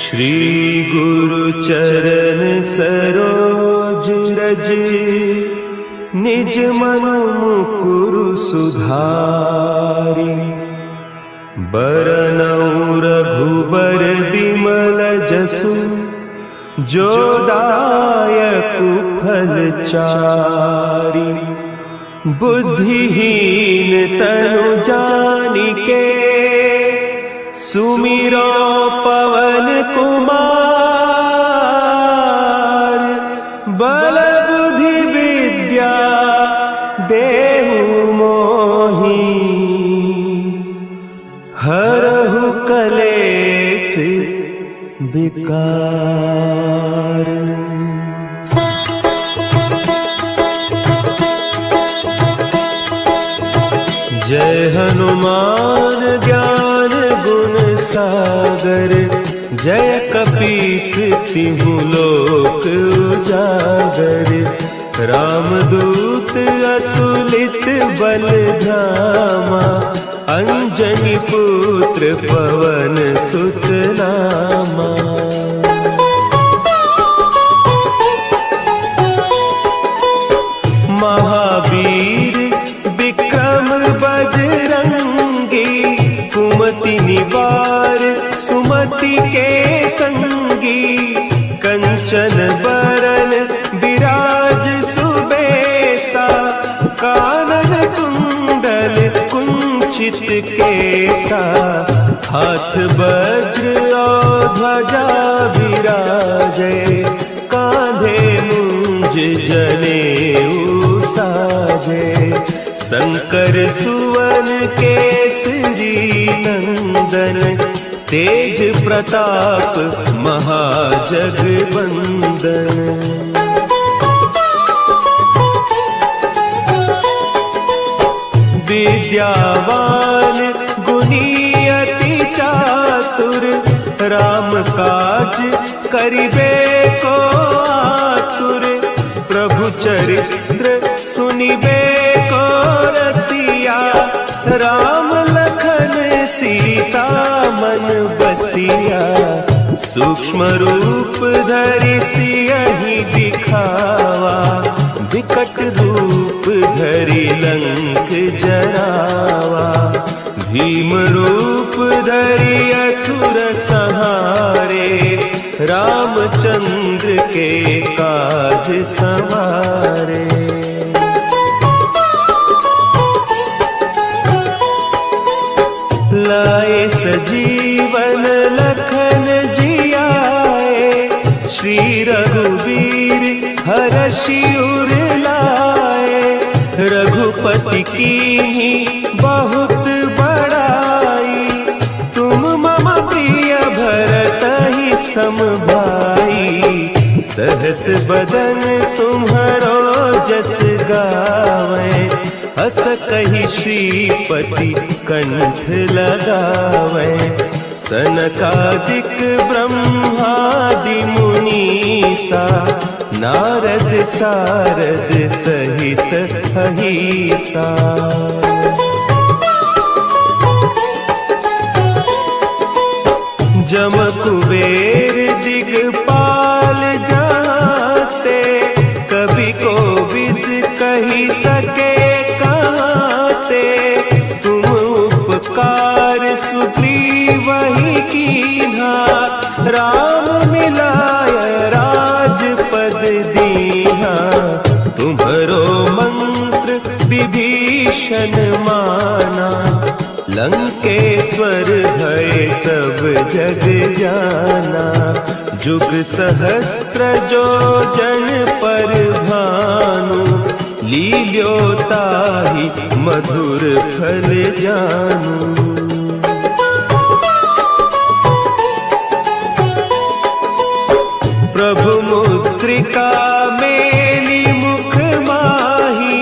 श्री गुरु चरण सरोज रज, निज मन मुकुरु सुधारि। बरनउँ रघुबर बिमल जसु, जो दायकु फल चारि। बुद्धिहीन तनु जानिके, सुमिरो पवन कुमार। बल बुद्धि विद्या देहु मोहि, हरहु कलेस विकार। जय हनुमान ज्ञान गुण सागर, जय कपीस तिहु लोक उजागर। रामदूत अतुलित बल धामा, अंजनी पुत्र पवन सुत नामा। महावीर विक्रम बजरंगी, कुमति निवार सुमति के संगी। कंचन बरन विराज सुबेसा, कानन कुंडल कुंचित केसा। हाथ वज्र और ध्वजा विराजे, कांधे मूंज जनेऊ साजे। शंकर सुवन केसरी नंदन, तेज प्रताप महाजगवंदन। विद्यावान गुणी अति चातुर, राम काज करिबे को आतुर। प्रभु चरित्र सुनिबे को रसिया, राम लखन सीता मन बसिया। सूक्ष्म रूप धरि सियहि दिखावा, विकट रूप धरि लंक जरावा। भीम रूप धरि असुर संहारे, रामचंद्र के काज सवारे। लाए सजीवन लखन जियाए, श्री रघुवीर हरषि उर लाए। रघुपति कीन्ही बहुत बड़ाई, तुम मम प्रिय भरतहि सम भाई। सहस बदन तुम्हरो जस गावें, हस कहि श्रीपति कंठ लगावें। सनकादिक ब्रह्मादि मुनीसा, नारद सारद सहित अहीसा। जम कुबेर दिगपाल जाते, कवि कोविद कहि सके कहते। तुम उपकार सुग्रीवहि कीन्हा, राम मिलाय राजपद दीन्हा। तुम्हरो मंत्र विभीषण माना, लंकेश्वर भय सब जग जाना। जुग सहस्त्र जो जन पर भानु, लील्योताहि मधुर फल जानू। प्रभु मुद्रिका मेली मुख माही,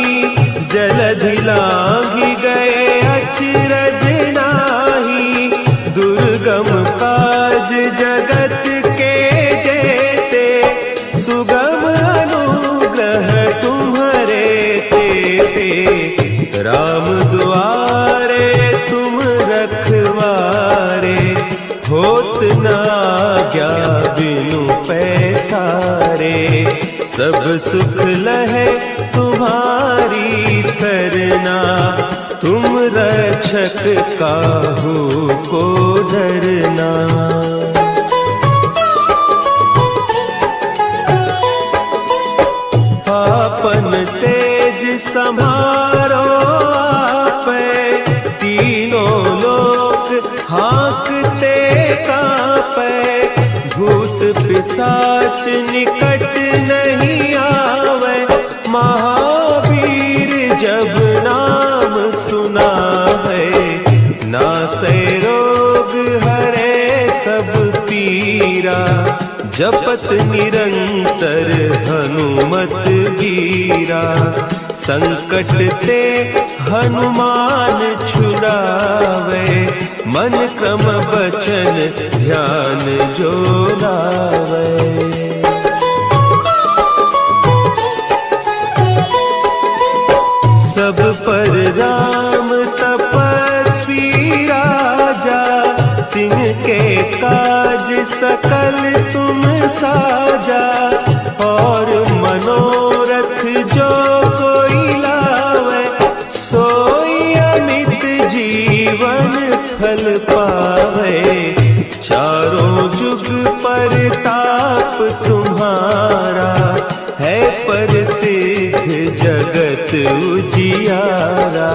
जलधि लांघि गए अचरज नाही। दुर्गम काज जगत के जेते, सुगम अनुग्रह तुम्हरे तेते। राम दुआरे तुम रखवारे, होत न आज्ञा बिनु पैसारे। सब सुख लहे तुम्हारी सरना, तुम रक्षक काहू को डरना। आपन तेज संभारो आपे, तीनों लोक हाँकते कांपे। भूत पिशाच निकट नहीं आवे, महावीर जब नाम सुनावे। नासै रोग हरे सब पीरा, जपत निरंतर हनुमत वीरा। संकट ते हनुमान छुड़ावे, मन क्रम बचन ध्यान जो लावे। सब पर राम तपस्वी राजा, तिनके काज सकल तुम साजा। और मनोरथ जो कोई लावे, सोई अमित जीवन फल पावे। चारों जुग परताप तुम्हारा, है प्रसिद्ध जगत उजियारा।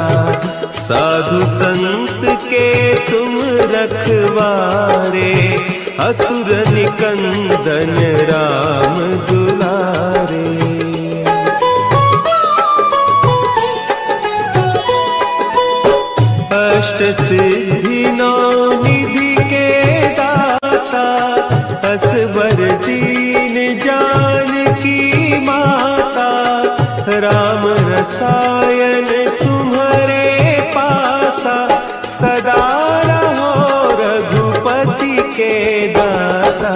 साधु संत के तुम रखवारे, असुर निकंदन राम दुलारे। अष्ट सिद्धि नौ निधि के दाता, असवर दीन जानकी माता। राम रसायन तुम्हारे पासा, सदा रहो रघुपति के दासा।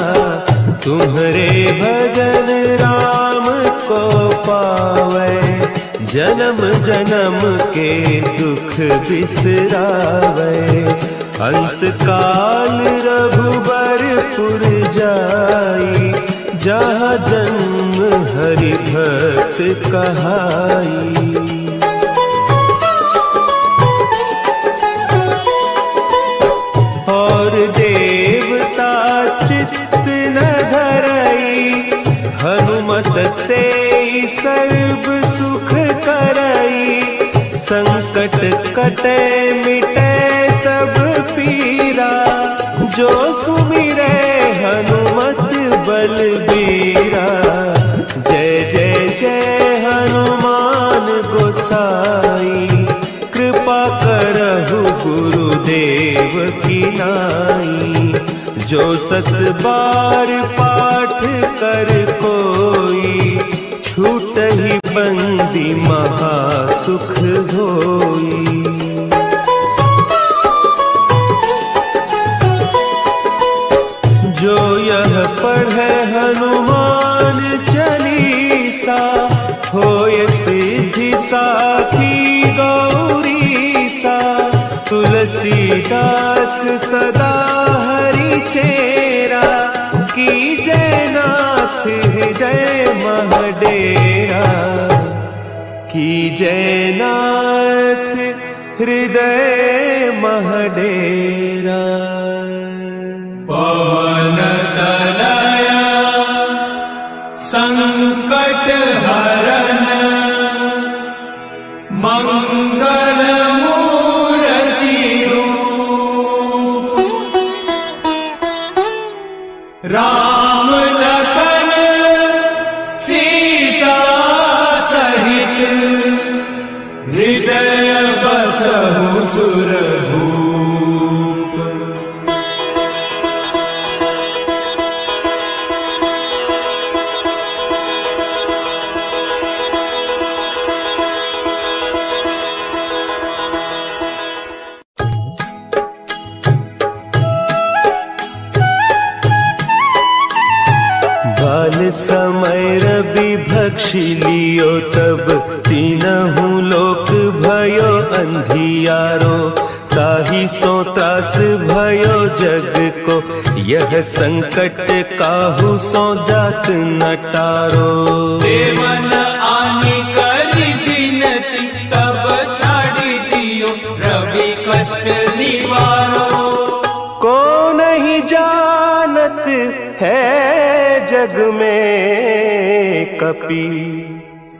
तुम्हारे भजन राम को पावे, जन्म जन्म के दुख बिसरावे। अंत काल रघुबरपुर जाई, जहाँ जन्म हरि भक्त कहाई। और देवता चित्त न धरई, हनुमत से सर्व सुख करई। संकट कटे मिटे सब पीरा, जो सुमिरे हनुमत बलबीरा। जय जय जय हनुमान गोसाई, कृपा करहु गुरुदेव की नाई। जो सत बार पाठ कर कोई, छूटहि बंदी महासुख होई। जो यह पढ़े हनुमान चालीसा, होय सिद्धि साखी गौरीसा। तुलसीदास सदा हरि चेरा, कीजय नाथ हृदय महडेरा। कीजय नाथ हृदय महडेरा। पवन तनया संकट हरन, मंगल मूर्ति रूप। राम लखन सीता सहित, हृदय बसहु सुरभूप। समय रवि भक्षी लियो, तब तीनहु लोक भयो अंधियारो। ताहि सो त्राहि त्रास भयो जग को, यह संकट काहू सो जात न टारो। देवन आनी करी बिनती, तब छाड़ी दियो रवि कष्ट निवारो। को नहीं जानत है जग में कपि,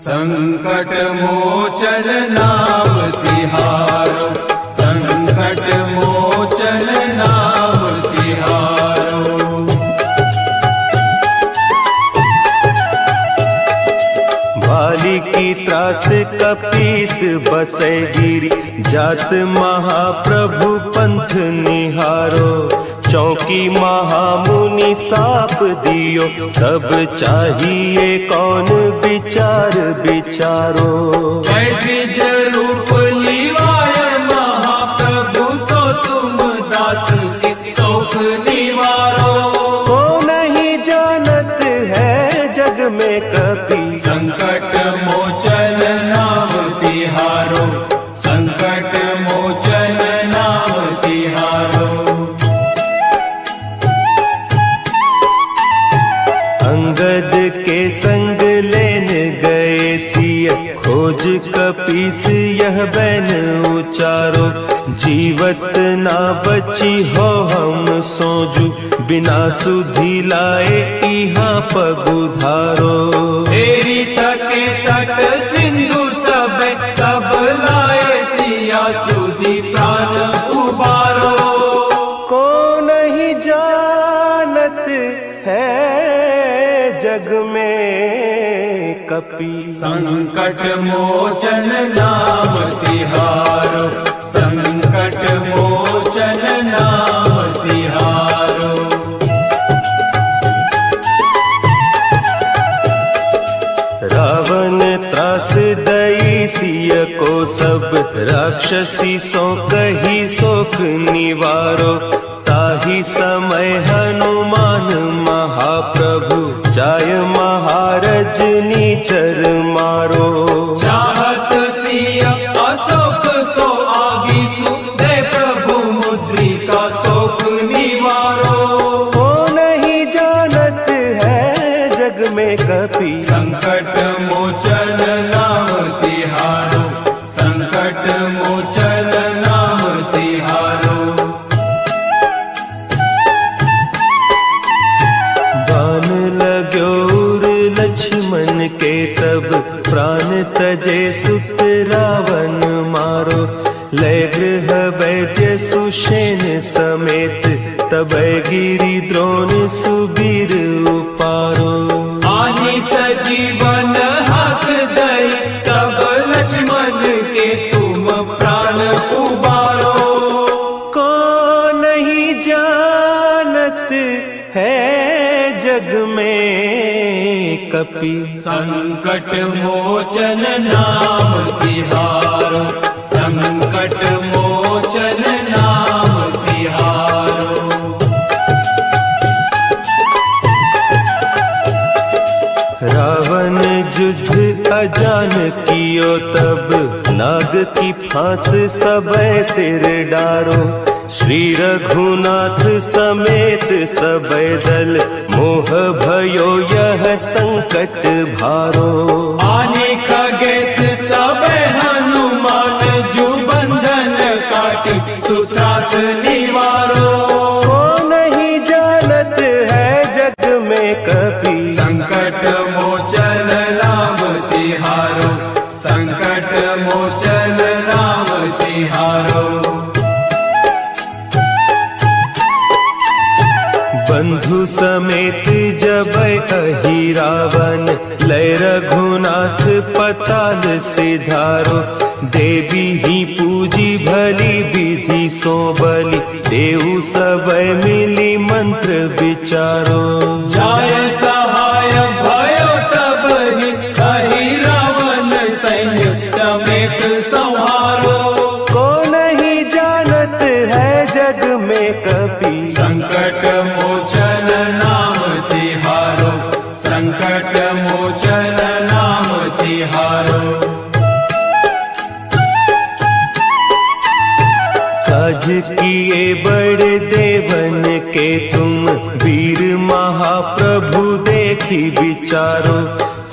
संकट मोचन नाम तिहारो, संकट मोचन नाम तिहारो। भाली की त्रास कपीस बसे गिरी, जात महाप्रभु पंथ निहारो। चौकी महामुनि साप दियो, तब चाहिए कौन विचार विचारो। द्विज रूप लिवाय महाप्रभु, सो तुम दास के शोक निवारो। को नहीं जानत है जग में कपि, संकट मोचन नाम तिहारो, संकट मोचन नाम तिहारो। अंगद के संग लेन गए सिय, खोज कपीस यह बैन उचारो। जीवत ना बची हो हम सोजू, बिना सुधि लाए इहाँ पगुधारो। तेरी थके तट सिंधु सब, तब लाए सिया सुधि प्राण उबारो। को नहीं जानत है जग में कपि, संकट मोचन नाम तिहारो, संकट मोचन नाम तिहारो। रावण त्रास दई सिय को, सब राक्षसी सो कही सोख निवारो। ताही समय हनुमान महाप्रभु, जाय महारज नीचर मारो। चाहत सिया अशोक सो आगीसु, दे प्रभु मुद्रिका शोक निवारो। को नहीं जानत है जग में कपि, संकट मोचन नाम तिहारो, संकट मोचन नाम तिहारो। बान लाग्यो उर लक्ष्मण के, तब प्राण तजे सुत रावण मारो। लय गृह वैद्य सुषेण समेत, तब गिरि द्रोण सुबीर उपारो। आनी सजीवन हाथ दई, तब लक्ष्मण के तुम प्राण उबारो। को नहीं जानत है जग में कपि, संकट मोचन नाम तिहारो, संकट मोचन नाम तिहारो। रावण युद्ध अजान कियो, तब नाग की फांस सबे सिर डारो। श्री रघुनाथ समेत सबे दल, मोह भयो यह संकट भारो। आने खगेश तब हनुमान, जो बंधन काटी सुत्रास निवारो। को नहीं जानत है जग में कपि, संकट मोचन नाम तिहारो, संकट मोचन नाम तिहारो। बंधु समेत जब अहि रावण, लय रघुनाथ पताल सिधारो। देवी ही पूजी भली विधि सो बलि, देहु सब मिली मंत्र विचारो। जाय सहाय भयो तब ही, अहि रावण सैन्य समेत संहारो। को नहीं जानत है जग में कपि, संकट मोचन नाम तिहारो, संकट मोचन नाम तिहारो। काज की किए बड़े देवन के तुम वीर महाप्रभु देखी विचारो,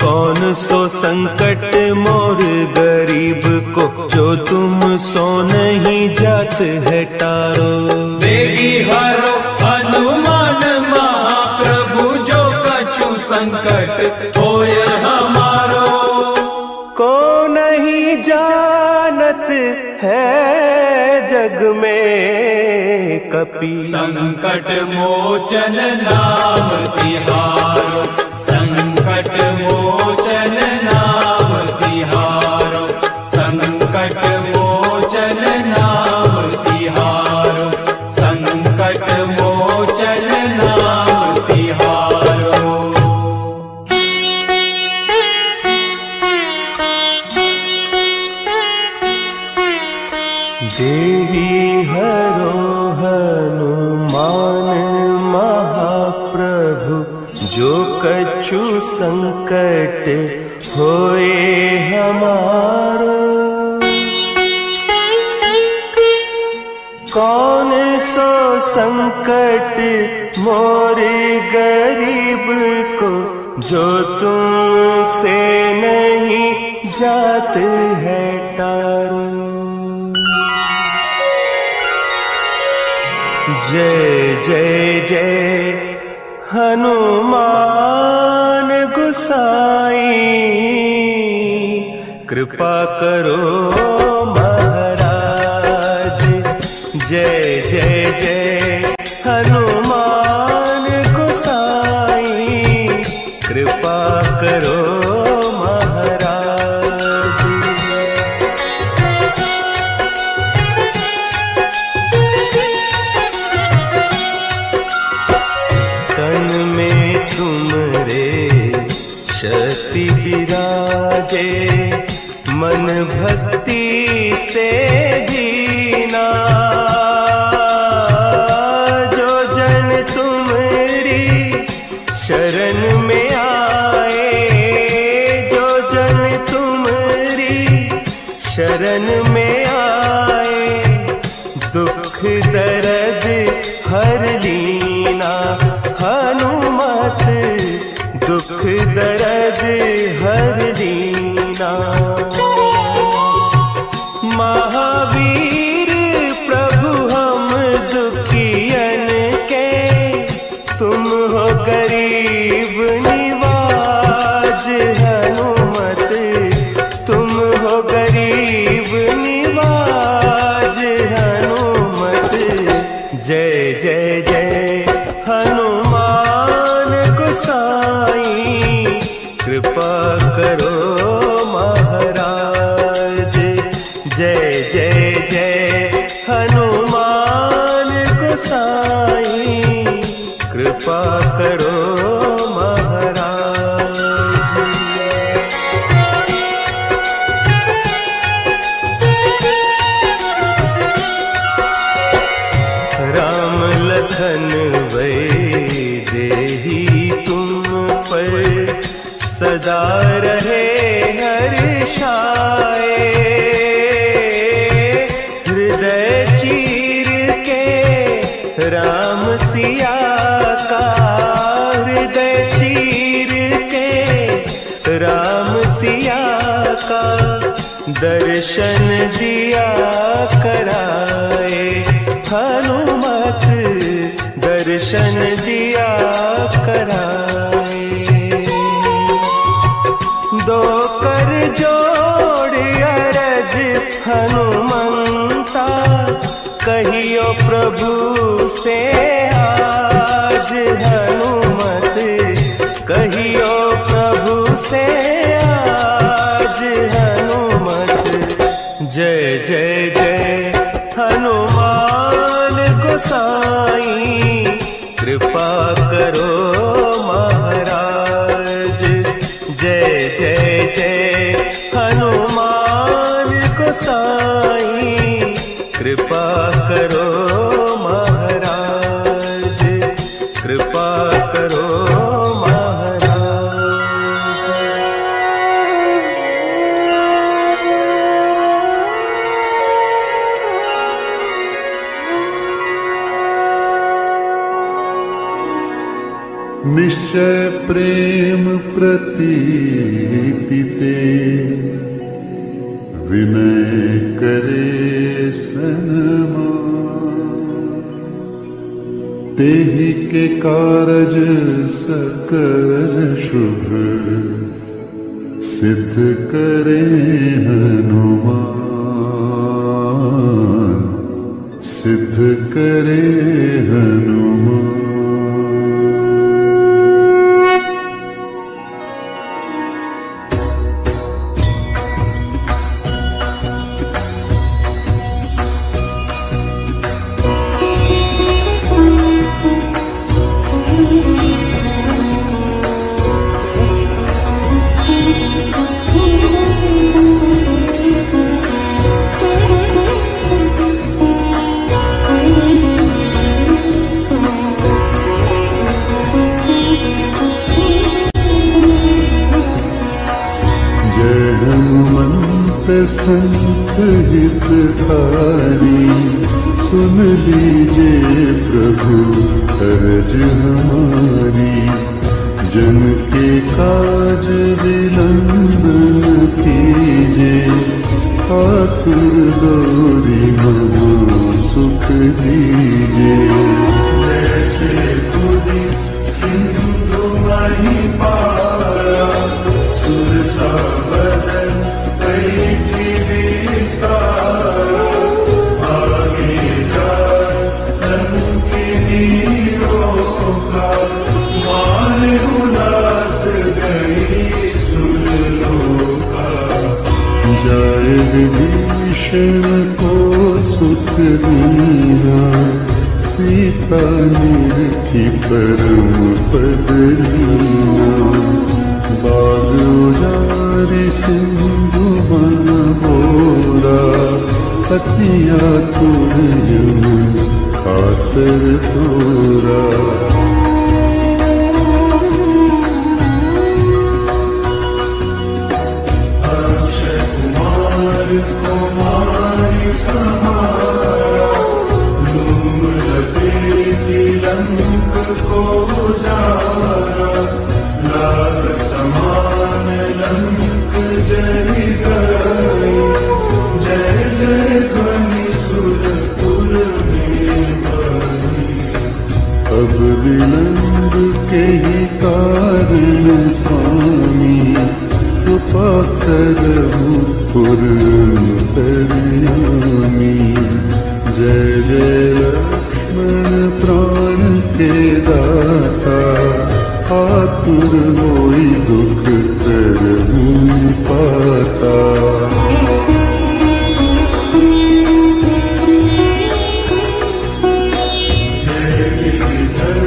कौन सो संकट मोर गरीब को, जो तुम सो नहीं जात है टारो। बेगी हरो हनुमान महाप्रभु, जो कछु संकट होय हमारो। को नहीं जानत है जग में कपि, संकट मोचन नाम तिहारो, संकट मोचन नाम तिहारो, संकट मोचन नाम तिहारो, संकट मोचन नाम तिहारो। देवी हरो हनुमान महाप्रभु, जो कछु संकट होए हमारो। कौन सो संकट मोर गरीब को, जो तुमसे नहीं जात है टारो। जय जय जय हनुमान गुसाई, कृपा करो महाराज। जय जय जय हनुमान गुसाई, कृपा करो विराजे, मन भक्ति से दीना। जो जन तुम्हारी शरण में आए, जो जन तुम्हारी शरण में आए, दुख दर्द हर लीना। हनुमत दुख दर्द हर लीना। महावीर प्रभु हम दुखियन के, तुम हो गरीब निवाज। हनुमत तुम हो गरीब निवाज। हनुमत जय जय जय हनुमान गोसाई, कृपा करो महाराज। जय जय जय हनुमान गोसाई, कृपा करो महाराज। राम लखन वैदेही तुम पर सदा रहे हर्षाए। हृदय चीर के राम सिया का, हृदय चीर के राम सिया का, दर्शन दिया कराए। हनुमत दर्शन दिया कराए। दो कर जोड़ अरज हनुमंता, कहियो प्रभु से आज। हनुमत कहियो प्रभु से आज। हनुमत जय जय जय हनुमान गोसाई, कृपा करो महाराज। जय जय जय हनुमान गोसाई, कृपा करो महाराज। कृपा करो महाराज। निश्चय प्रेम प्रतीति ते विनय करे सन्मान। तेहि के कारज सकल शुभ सिद्ध करे हनुमान, सिद्ध करे हनुमान। संत हितकारी सुन लीजिए प्रभु अर्ज हमारी। जन के काज विलंब न कीजिए, आतुर दौरी महा सुख दीजिए। जैसे खुदी सिंधु माही पारा, सुरसा बदन जाए विभीषण को सुख दीना, सीता निरखी परम पद लीना। बाग उजारि सिंधु वन बोरा, अति आतुर जन खातर तोरा। कुमारी समारा, लूम लपेटी लंक को जारा। लाल समान लंक जरि गई, जय जय ध्वनि सुरपुर में बनी। अब विलंब के ही कारण स्वामी, कृपा करहु पुरंतर्यामी। जय जय लक्ष्मण प्राण के दाता, आतुर होई दुख करहु पाता। जय गिरिधर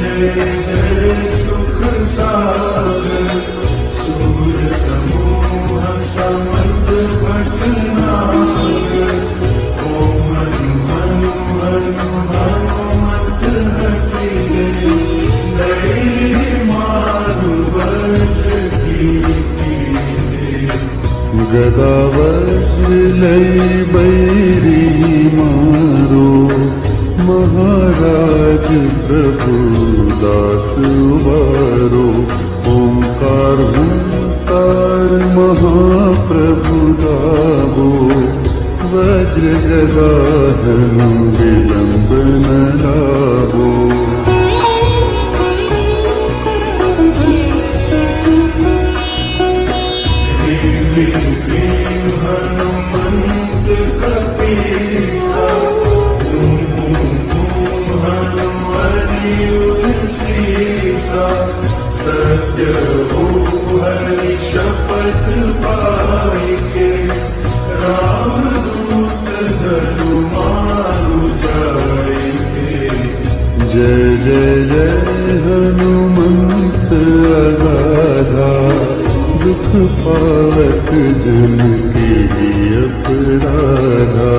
जय जय सुख सागर, सूर समूह समर्थ भटनागर। ओम हनु हनु हनु हनुमत हठि लय मानु वज्र कीर्ति। गदा वज्र लय बैरी मारो, महाराज प्रभु दास उबारो। ओंकार हुंकार महाप्रभु गावो, वज्र गदा धनु विलंब न लावो। हनुमंत कपीसा, सत्य हो हरि शपथ पाई के, राम दूत धनु मारु जाएंगे। जय जय जय हनुमंत अगाधा, दुख पावत जन के अपराधा।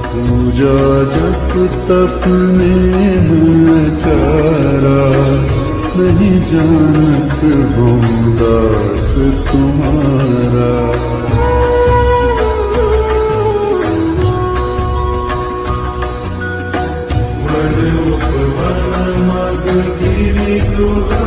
पूजा जप तप नेम चारा, नहीं जानत हूँ दास तुम्हारा। वन उपवन मग गिरि दुह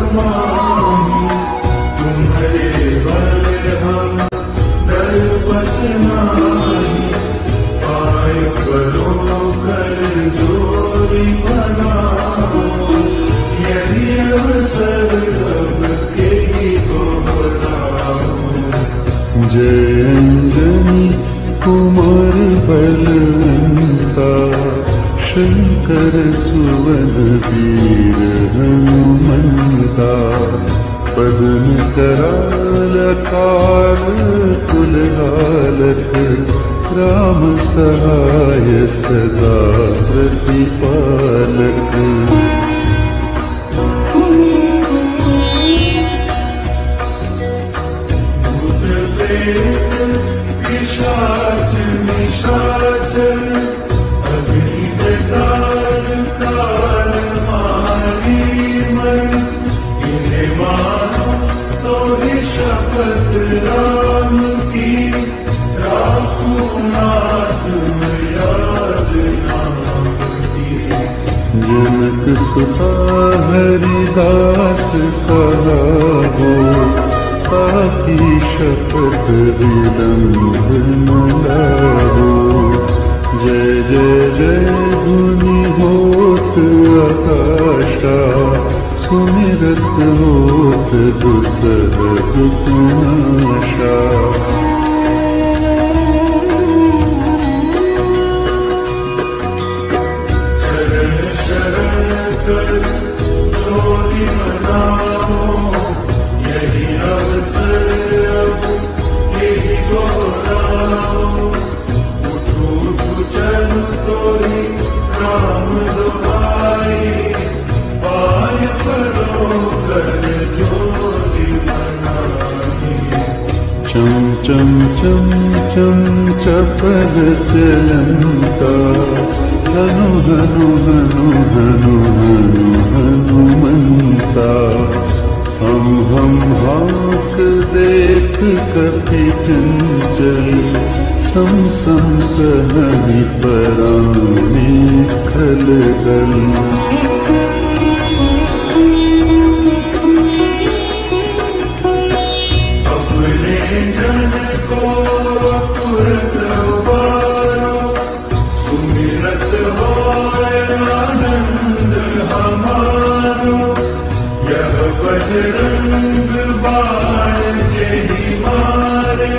वीर हनुमंता पद्म कराल काल कुलहालक राम सहाय सदा प्रतिपालक पिशाच निशाचर अग्निदान काल मारी मन इन्हें मानो तो ही शपथ राम की राखो नाथ याद नाम की। जनक सुता हरिदास कहा हो पापी शपथ विलंब न लाहो। जय जय जय धुनि होत आकाशा सुमिरत होत दुसह दुखनाशा। चरण शरण कर जोरी मनाओ यही अवसर अब यही दोहराओ। उठो उठो चलो तो ही राम दुआई पाय परो कर जोरी मनाई। चम चम चम चम चपल चलंता हनु हनु हनु हनु हनु हनुमंता। हम हाक देख कपि चंचल सम सम सहनि परानी खलदल। अपने जन को तुरंत उबारो सुमिरत होय आनंद हमारो। यह बजरंग बाण जेहि मारे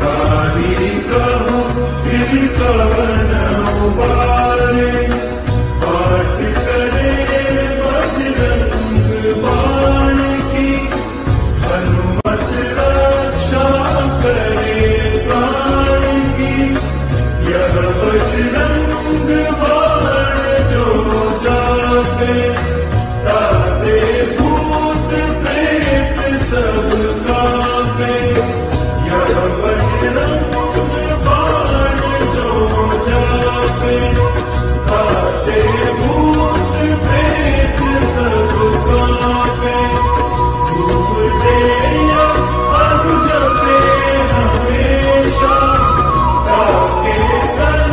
कारी कहो फिर कवन उबारे। पाठ करे बजरंग बाण की हनुमत रक्षा करे प्राण की। यह बजरंग बाण जो जाते ताते भूत प्रेत सब कांपे। यह बजरंग बाण जो जाते ताते भूत प्रेत सब कांपे। धूप दे या अब जपे हमेशा ताके तन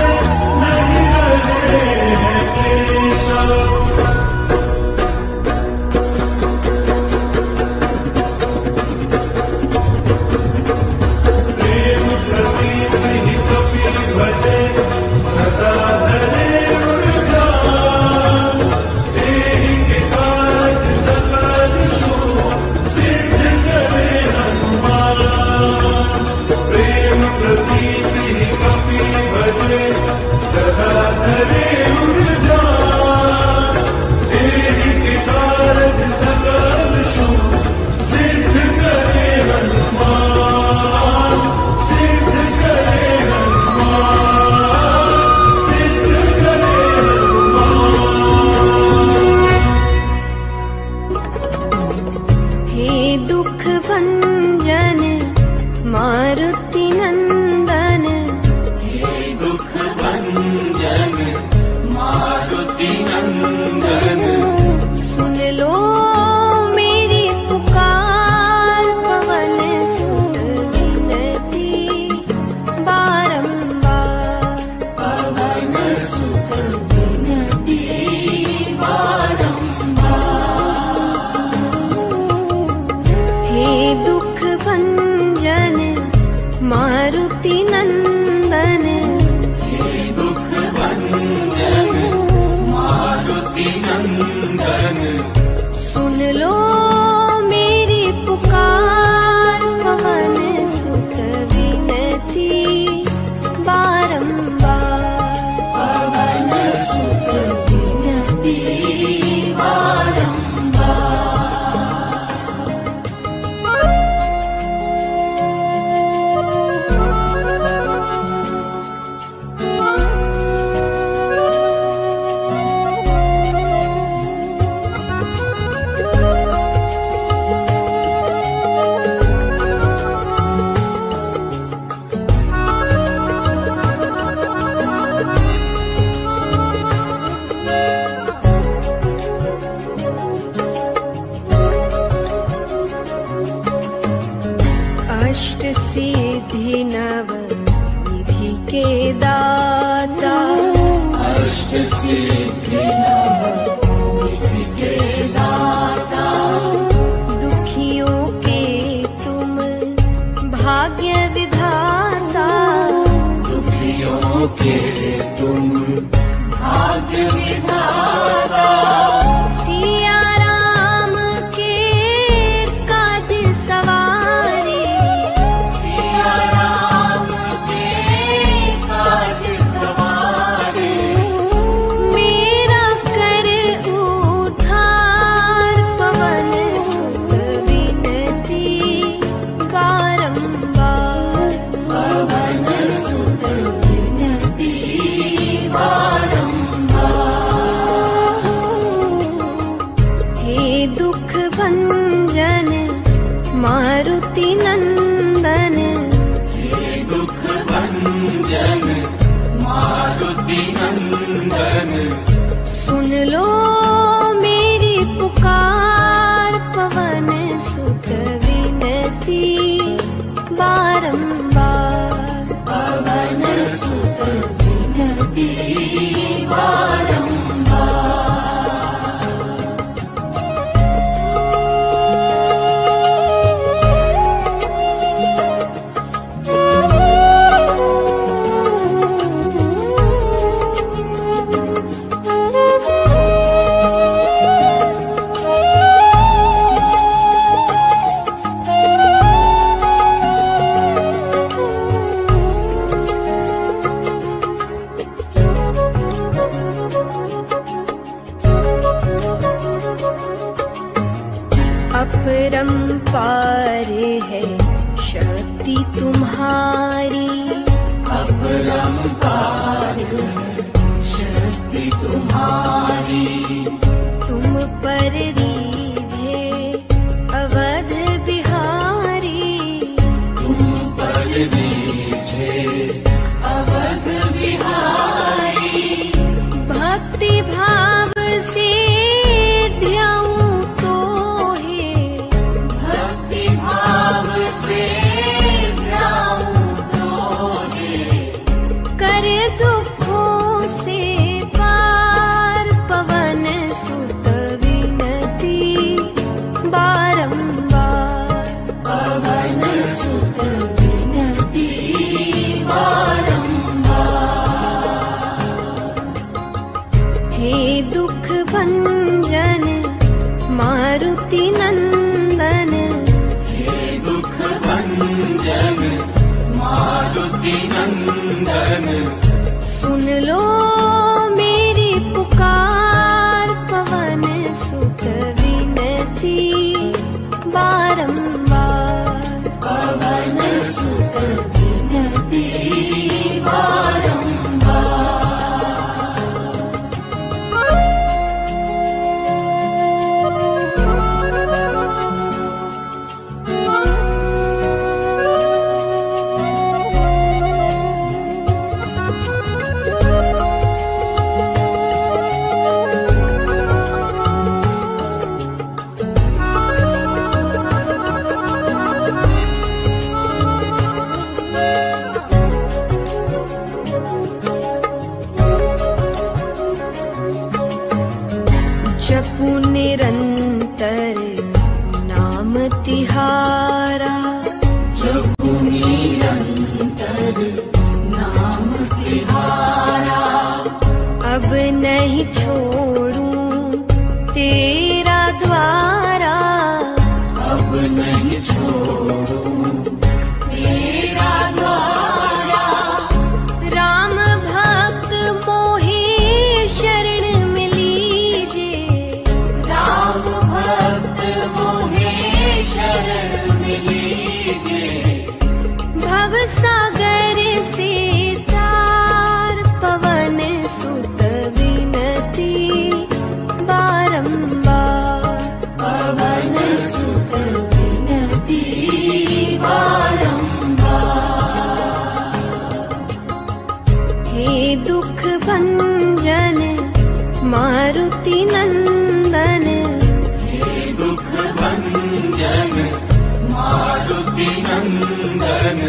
नहीं रहे केशा। प्रेम प्रसीद ही कपि भजे सदा धरे उर्जान। तेहि के कारज सकल शुभ सिद्ध करे हनुमान। प्रेम प्रसीद ही कपि भजे सदा धरे उर्जान। तेहि के कारज सकल शुभ सिद्ध करे हनुमान। सिद्ध करे हनुमान सिद्ध करे हनुमान। हे दुख भंजन मारुति नंदन। हे दुख भंजन मारुति नंदन। सुन लो मेरी पुकार पवन सुत विनती बारंबार। पवन सुत विनती बारंबार। हे दुख भंजन मारुति नंदन। हे दुख भंजन मारुति नंदन। सुन लो मेरी पुकार पवन सुत विनती बारंबार। पवन सुत विनती सिद्धि नव निधि के दाता, अष्ट सिद्धि नव निधि के दाता, दुखियों के तुम भाग्य विधाता, दुखियों के तुम भाग्य विधाता, सिया राम के काज सवारे, सिया राम के काज सवारे, मेरा कर उद्धार, पवन सुत विनती बारंबार, पवन सुत विनती बारंबार, हे दुख भंजन मारुति नंदन, हे दुख भंजन मारुति नंदन, सुन लो मेरी पुकार, पवन सुत विनती बारंबार, पवन सुत विनती बारंबार, अपरंपार है शक्ति तुम्हारी, अपरंपार है शक्ति तुम्हारी, तुम पर रीझे अवध बिहारी, तुम पर रीझे अवध बिहारी, भक्ति भाव से ध्याऊं तो है, भक्ति भाव से ध्याऊं तोहे, कर दुखों से पार, पवन सुत विनती बारंबार, पवन सुत विनती बारंबार, हे दुख भंजन मारुति नंदन, हे दुख भंजन मारुति नंदन, सुन लो मेरी पुकार, पवन सुत विनती बारंबार, पवन सुत विनती बारंबार, जपू निरंतर नाम तिहारा, जपू निरंतर नाम तिहारा, अब नहीं छोड़ूं तेरा द्वारा, अब नहीं छोड़ूं तेरा द्वारा, राम भक्त मोहे शरण में लीजिए, राम भक्त मोहे शरण में लीजिए, भव सागर से तार, पवन सुत विनती बारंबार, पवन सुत विनती बारंबार, हे दुख भंजन मारुति नंदन, हे दुख भंजन मारुति नंदन,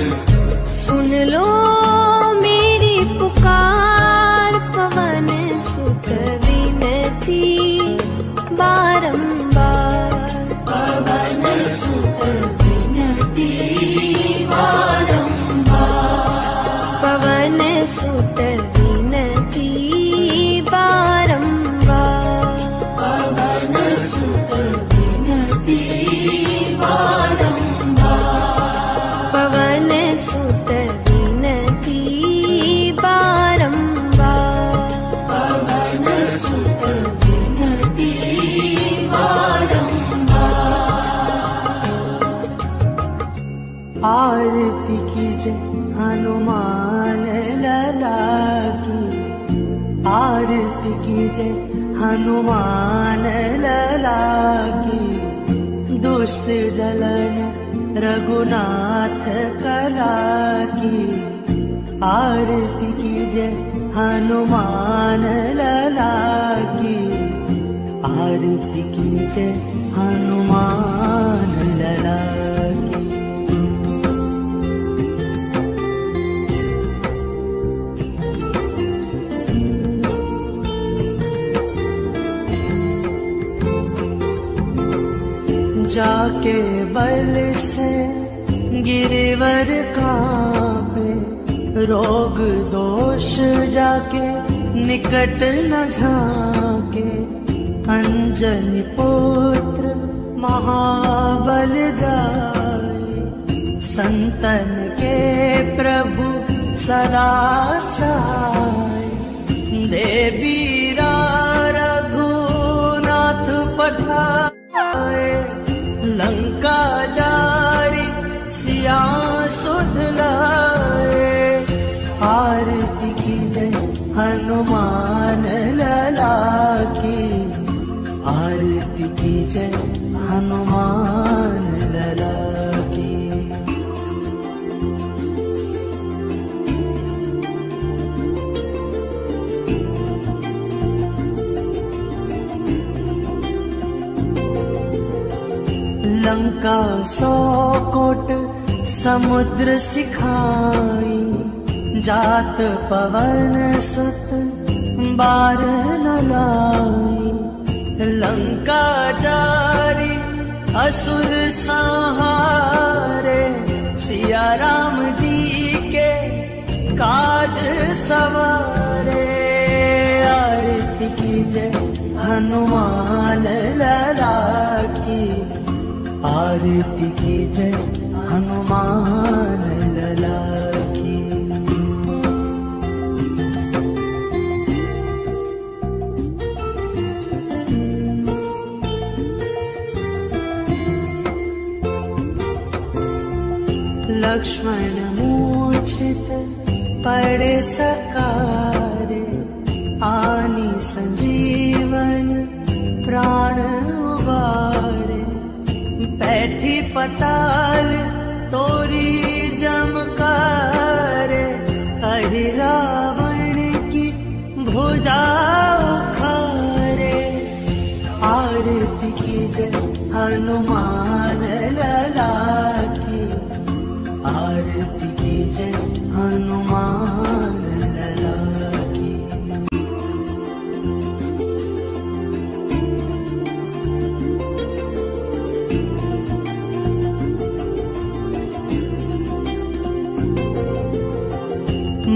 जय हनुमान लला की, आरती कीजिए हनुमान लला की। दुष्ट दलन रघुनाथ कला की, आरती कीजिए हनुमान लला की, आरती कीजिए हनुमान लला की। जाके बल से गिरिवर कांपे, रोग दोष जाके निकट न झाके। अंजनी पुत्र महाबल दाई, संतन के प्रभु सदा सहाय। देवीरा रघुनाथ पठाए, लंका जारी सिया सुध लाए। आरती कीजिए हनुमान लला की, आरती कीजिए हनुमान लला की। लंका 100 कोट समुद्र सिखाई, जात पवन सुत बार न लाई। लंका जारी असुर संहारे, सिया राम जी के काज सवारे। आरती कीजिए हनुमान लला की, आरती कीजिए हनुमान लला की। लक्ष्मण मूर्छित पड़े सकारे, आनी संजीवन प्राण उबारे। बैठी पताल तोरी जमकारे, कहि रावण की भुजा उखारे। आरती कीजिए हनुमान लला की, आरती कीजिए हनुमान लला की।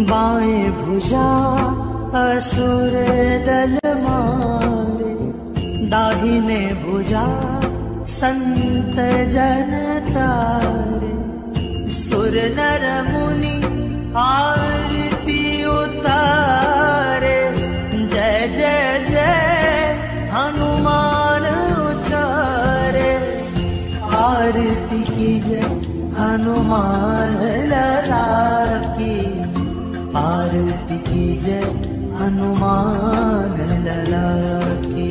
बाएं भुजा असुर दल मारे, दाहिने भुजा संत जन तारे। सुर नर मुनि आरती उतारे, जय जय जय हनुमान उचारे। आरती कीजिए हनुमान लला की, आरती कीजिए हनुमान लला की।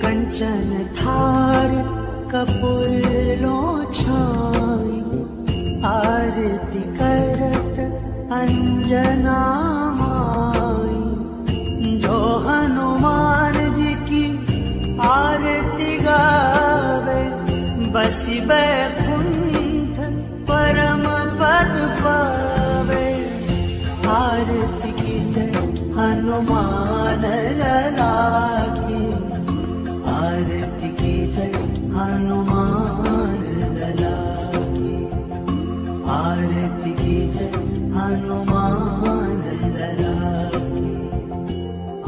कंचन थार कपूर लो छाई, आरती करत अंजना माई। जो हनुमान जी की आरती गावे, बसी बैकुंठ परम पद पावे। आरती कीजिए हनुमान लला की, आरती कीजिए हनुमान लला की, आरती कीजिए हनुमान लला की,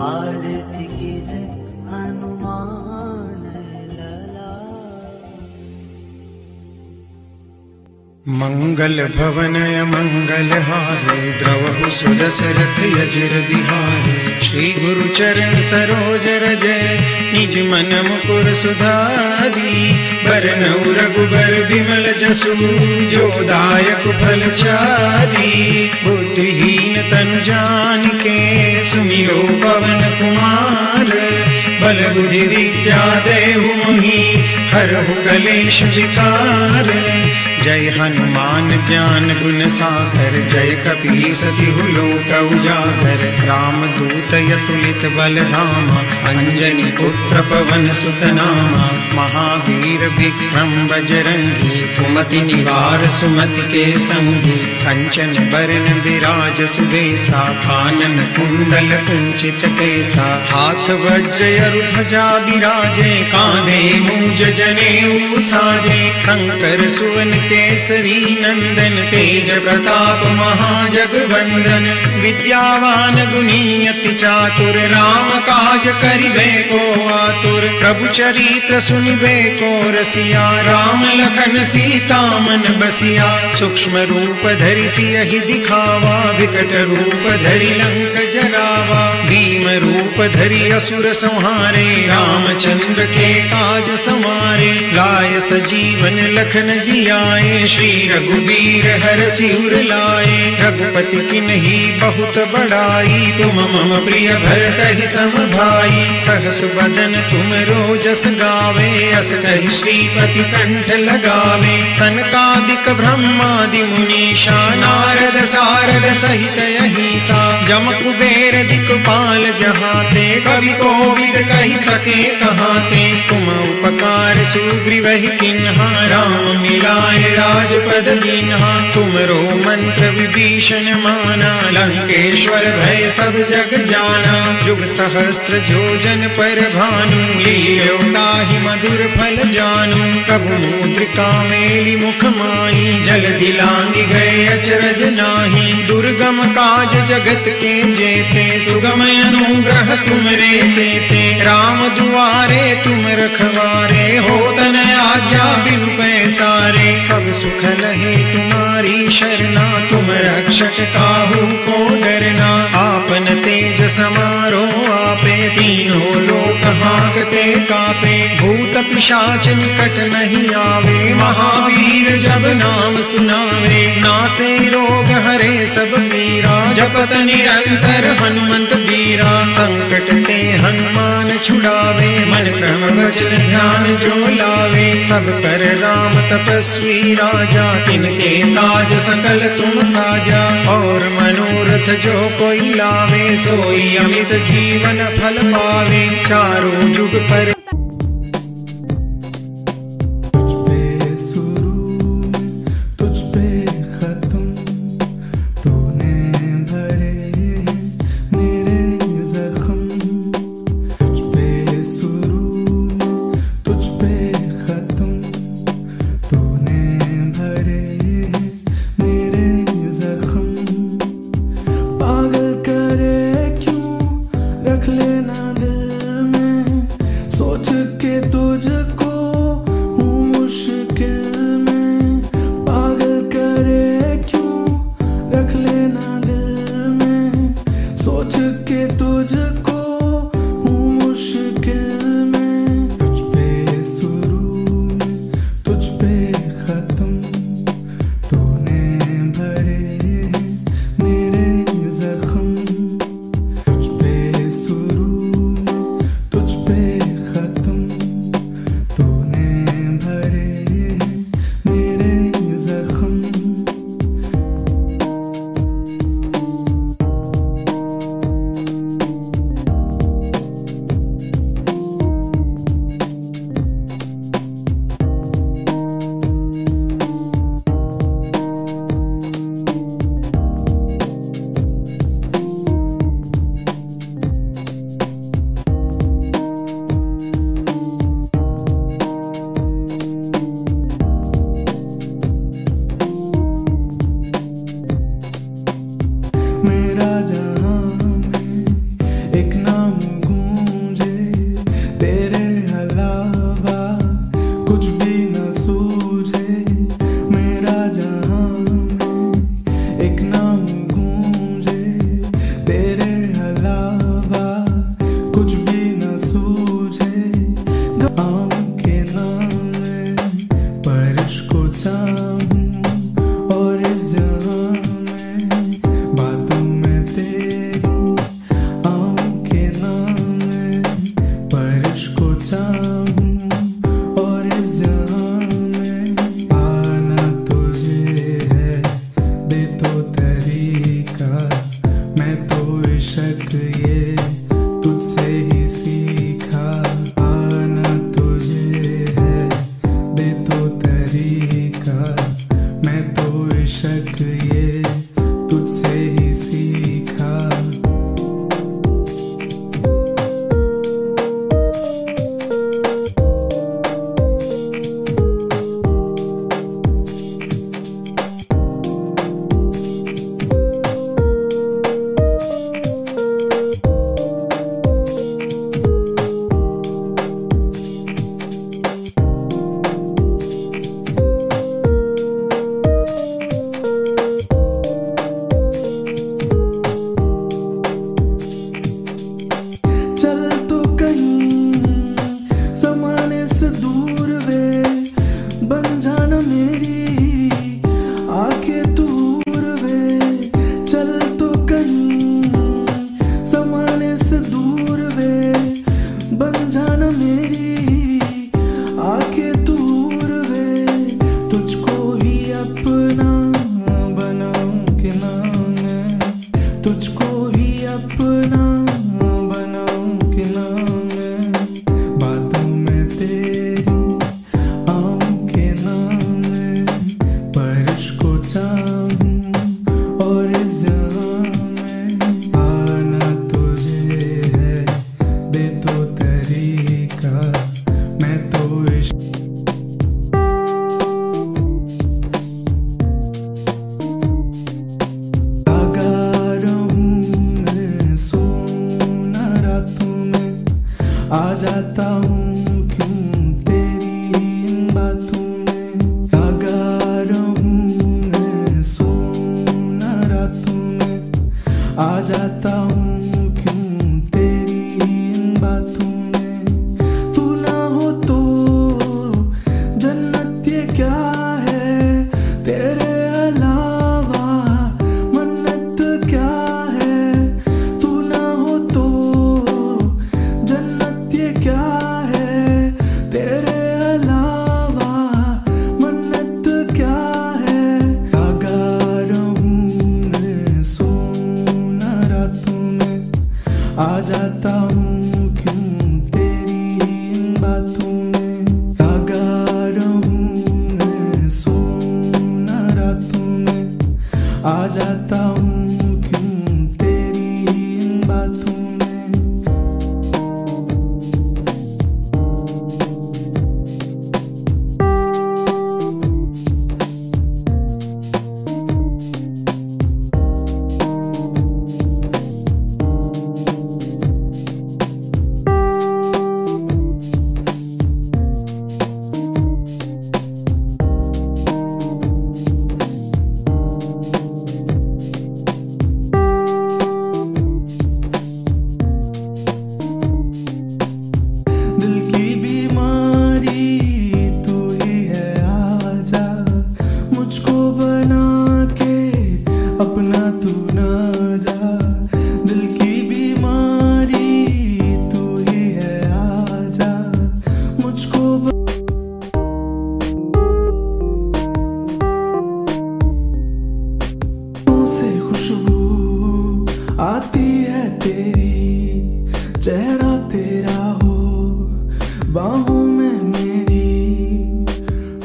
आरती कीजिए हनुमान लला। मंगल भवनय मंगल हारे द्रवहु सुदशरथ यजिर बिहारे। श्री गुरु चरण सरोज रजय निज मन मुकुर सुधारी। बरनउँ रघुबर बिमल जसु जो दायक फल चारी। बुद्धिहीन तनु जानिके सुमिरो पवन कुमार। बल बुद्धि विद्या देहु मोहि हरहु कलेश विकार। जय हनुमान ज्ञान गुण सागर जय कपीस तिहु लोक उजागर। रामदूत अतुलित बल धामा अंजनी पुत्र पवन सुत नामा। महावीर विक्रम बजरंगी कुमति निवार सुमति के संगी। कंचन बरन विराज सुबेसा कानन कुंडल कुंचित केसा। हाथ वज्र ध्वजा बिराजे कांधे मूंज जनेऊ साजे। शंकर सुवन केसरी नंदन तेज प्रताप महाजगवंदन। विद्यावान गुणी अति चातुर राम काज करिबे को आतुर। प्रभु चरित्र सुनिबे को रसिया राम लखन सीता मन बसिया। सूक्ष्म रूप धरि सियहि दिखावा विकट रूप धरि लंक जरावा। भीम रूप धरि असुर संहारे रामचंद्र के काज समारे। लाय सजीवन लखन जियाए श्री रघुवीर हरषि उर लाए। रघुपति किन्ही बहुत बड़ाई तुम मम प्रिय भरतहि सम भाई। सहस बदन तुम रोजस गावे अस कहि श्रीपति कंठ लगावे। सनकादिक ब्रह्मादि मुनीषा नारद सारद सहित अहिसा। जम कुबेर दिक्पाल जहाते कवि कोविद कहि सके कहाते। तुम उपकार सुग्रीवहि किन्हा राम मिलाए राजपद दीन्हा। तुमरो मंत्र विभीषण माना लंकेश्वर भय सब जग जाना। जुग सहस्त्र जोजन पर भानु लील्यो ताहि मधुर फल जानू। प्रभु मुद्रिका मेलि मुख माहि जलधि लांघि गए अचरज नाही। दुर्गम काज जगत के जेते सुगम अनुग्रह तुमरे तेते। राम दुआरे तुम रखवारे होतन आज्ञा बिनु पैसारे। सब सुख लहे तुम्हारी शरणा तुम रक्षक काहू को डरना। आपन तेज समारो आपे तीनों लोक हांकते कापे। भूत पिशाच निकट नहीं आवे महावीर जब नाम सुनावे। नासे रोग हरे सब पीरा जपत निरंतर हनुमंत बीरा। संकट ते हनुमान छुड़ावे मन क्रम वचन ध्यान जो लावे। सब कर राम तपस्वी राजा तिनके काज सकल तुम साजा। और मनोरथ जो कोई लावे सोई अमित जीवन फल पावे। चारों जुग पर रख लेना दिल में सोच चाहूं और इस जहां में बातों में तेरी आऊं के नाम में बारिश को चाहूं और इस जहां में आना तुझे है दे तो तरीका मैं तो इश्क ये तुझसे ही सीखा आना तुझे है दे तो तरीका मैं तो इश्क ये तुझसे ही सीखा चल तो कहीं ज़माने से दूर वे बन जाना मेरी आंखें दूर वे चल तो कहीं ज़माने से दूर वे बन जाना मेरी आंखें दूर वे तुझको ही अपना बनाऊं के नाम है तुझको ही अपना बनाऊं के नाम है बातों में तेरी आऊं के नाम है बारिश को चाहूं और इस जहां में आना तुझे है दे तो तरीका मैं तो इश्क लगा रहूं मैं सोना रातों में आ जाता हूँ क्यों तेरी इन बातों में लगा रहूं मैं सोना रातों में आ जाता हूँ क्यों तेरी इन बातों में तू ना हो तो जन्नत ये क्या है तेरे अलावा मन्नत क्या है तू ना हो तो जन्नत ये क्या है तेरे अलावा मन्नत क्या है लगा रहूं मैं सोना रातों में आ जाता हूँ क्यों तेरी इन बातों में लगा रहूं मैं सोना रातों में आ जाता हूँ क्यों तेरी इन बातों में दिल की बीमारी तू ही है आजा मुझको बना के अपना तू ना जा दिल की बीमारी तू ही है आजा मुझको से खुशबू आती है तेरी चेहरा तेरा हो बाहों में मेरी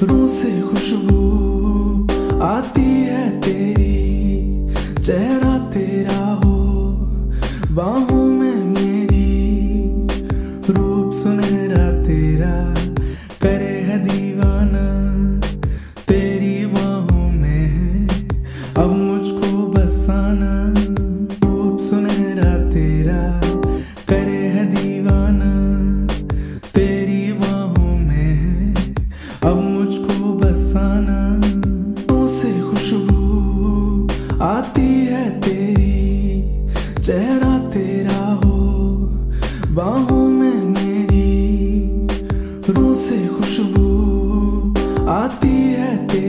रूह से खुशबू आती है तेरी चेहरा तेरा हो बाहों में मेरी रूप सुनहरा तेरा करे है दीवाना तेरी बाहों में है अब मुझको बसाना रूप सुनहरा तेरा करे है दीवाना तेरी बाहों में है अब मुझको बसाना से खुशबू आती है तेरी चेहरा तेरा हो बाहों में मेरी रूह से खुशबू आती है तेरी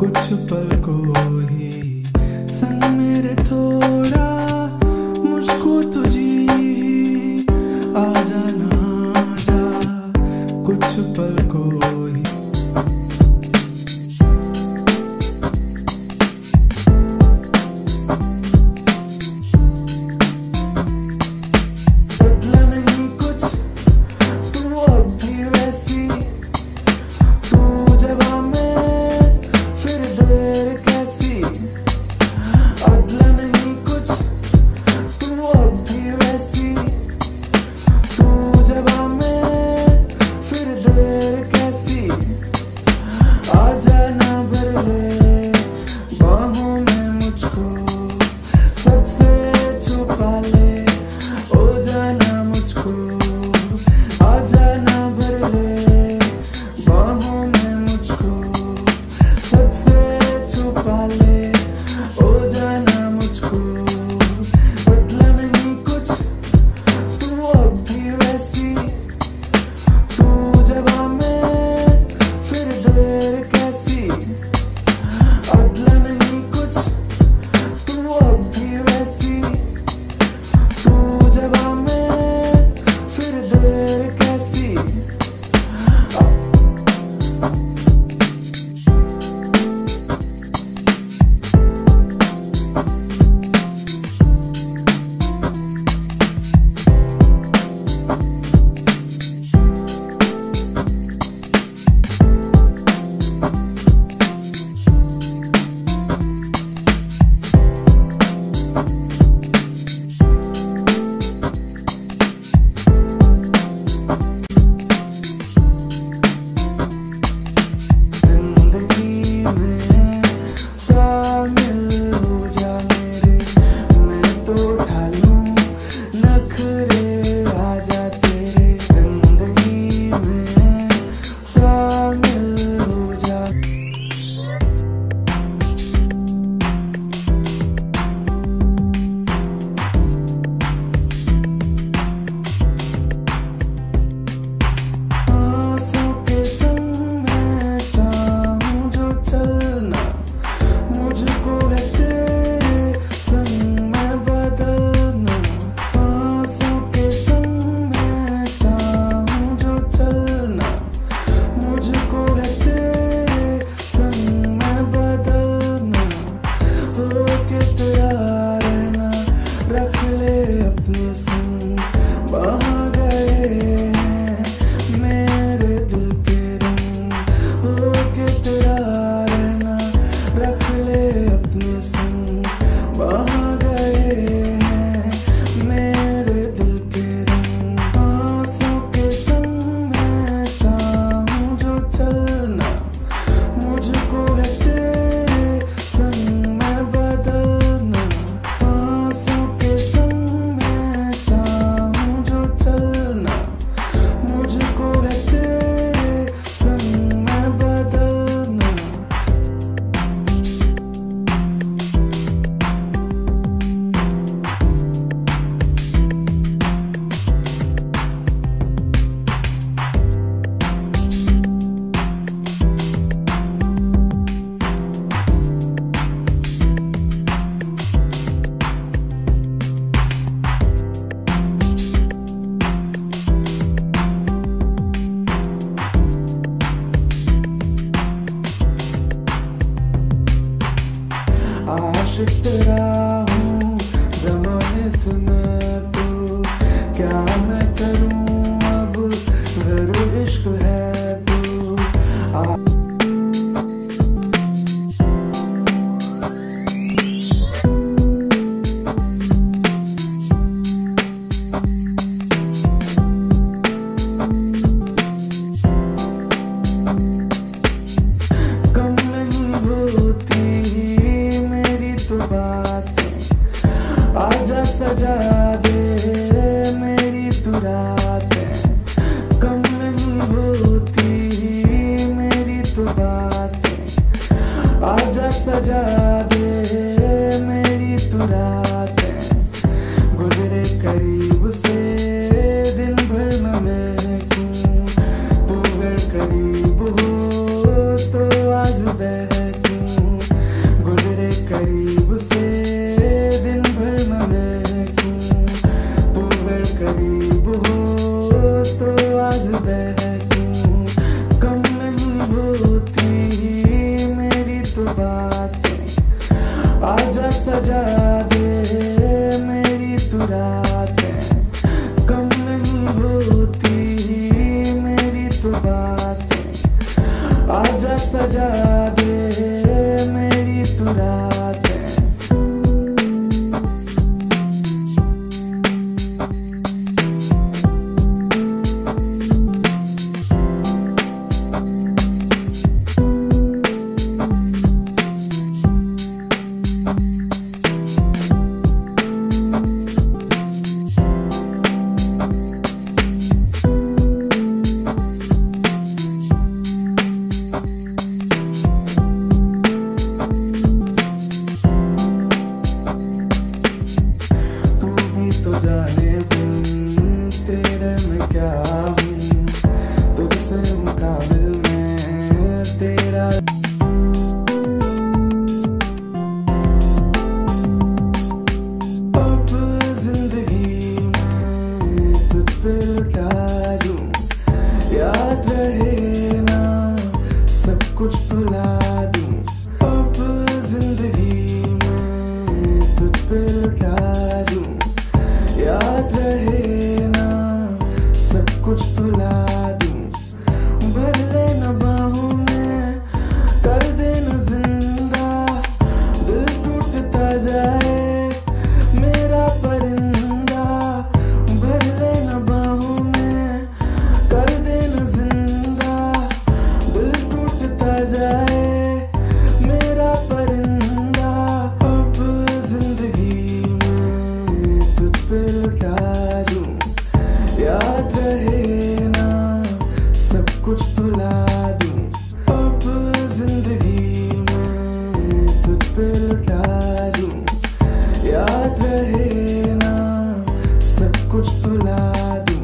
कुछ पल को ही संग मेरे थोड़ा मुझको तुझी आ जाना जा कुछ पल को ही बदला नहीं कुछ तू अब भी वैसी तू जवा में फिर देर कैसी अदला नहीं कुछ तू अब भी वैसी तू जवा में फिर देर कैसी आ जाना भर ले बाहों में मुझको सबसे छुपा ले ओ जाना मुझको आ जाना भर ले बाहों में मुझको सबसे छुपा ले ओ जाना मुझको बदला नहीं कुछ तू अब भी वैसी तू जवा में फिर देर कैसी अदला नहीं कुछ तू अब भी वैसी तू जवा में फिर देर कैसी जिंदगी में शामिल हो जा मेरे मैं तो ढालूं नखरे आ जा तेरे जिंदगी में शामिल हो जा आंसू के संग मैं चाहूं जो चलना मुझको है तेरे संग में बदलना आंसू के संग मैं चाहूं जो चलना मुझको है तेरे संग में बदलना हो के तेरा रहना रख ले अपने संग बहा गए हैं मेरे दिल के रंग हो के तेरा रहना रख ले अपने संग बहा गए हैं मेरे दिल के रंग आंसू के संग मैं चाहूं जो चलना मुझको है तेरे संग में बदलना आंसू के संग मैं चाहूं जो चलना मुझको है तेरे संग में बदलना आशिक तेरा हूँ ज़माने से मैं तो क्या मैं करूँ अब घर इश्क है तो कम नहीं होती मेरी तो बातें आजा सजा दे मेरी तू रातें कम नहीं होती मेरी तो बातें आजा सजा दे मेरी तू रातें गुजरे करीब से दिन भर में मैं क्यों तू अगर करीब हो तो आज बहकूं मुस्कुराते हैं। जाने बिन तेरे में क्या हूँ, तुझसे मुकाबिल में तेरा। अब जिंदगी में तुझ पे लुटा दूं, याद रहे ना सब कुछ भुला दूं। अब जिंदगी में तुझ पे लुटा दूं, याद रहे ना सब कुछ भुला दूं। भर लेना बाहों में, कर देना जिंदा, दिल टूटता जाए मेरा परिंदा। भर लेना बाहों में, कर देना जिंदा, दिल टूटता जाए मेरा परिंदा। अब जिंदगी में तुझ पे लुटा दूं, याद रहे ना सब कुछ भुला दूं। अब जिंदगी में तुझ पे लुटा दूं, याद रहे ना सब कुछ भुला दूं।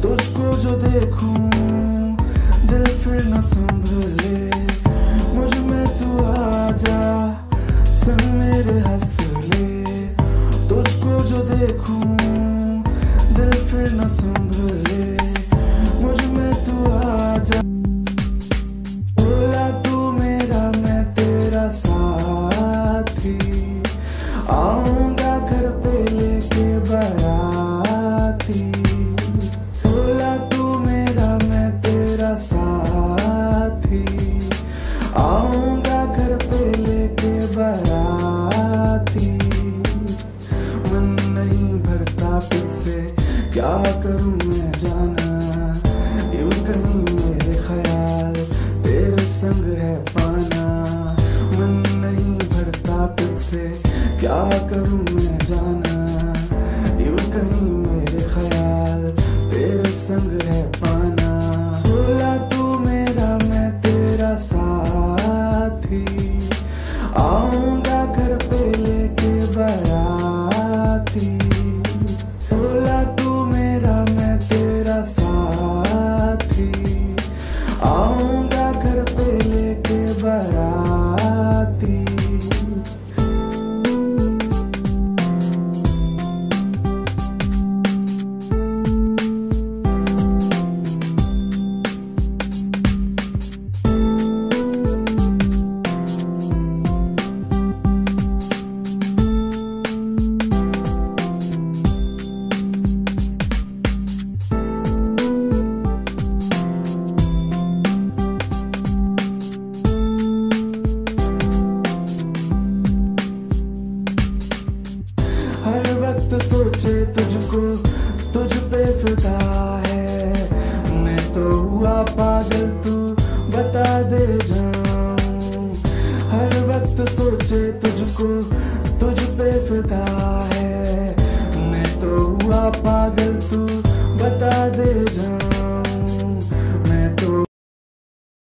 तुझको जो देखूं दिल फिर न संभले, मुझ में तू आजा संग मेरे हंस ले। तुझको जो देखूं दिल फिर न संभले, मुझ में तू आजा। बोला तू मेरा मैं तेरा साथी, आऊंगा घर पे लेके बाराती। बोला तू मेरा मैं तेरा साथी, आऊंगा घर पे लेके बाराती। मन नहीं भरता तुझसे क्या करूं मैं जाना, यूं कहीं मेरे ख्याल तेरे संग है पाना। मन नहीं भरता तुझसे क्या करूं मैं जाना, यूं कहीं मेरे ख्याल तेरे संग है पाना। बोला तू मेरा मैं तेरा साथी, आऊंगा घर पे लेके बाराती। बोला तू मेरा मैं तेरा साथी, आऊंगा घर पे लेके बाराती। हर वक्त सोचे तुझको, तुझ पे फिदा है। मैं तो हुआ पागल, तू बता दे जाऊं। हर वक्त सोचे तुझको, तुझ पे फिदा है। मैं तो हुआ पागल, तू बता दे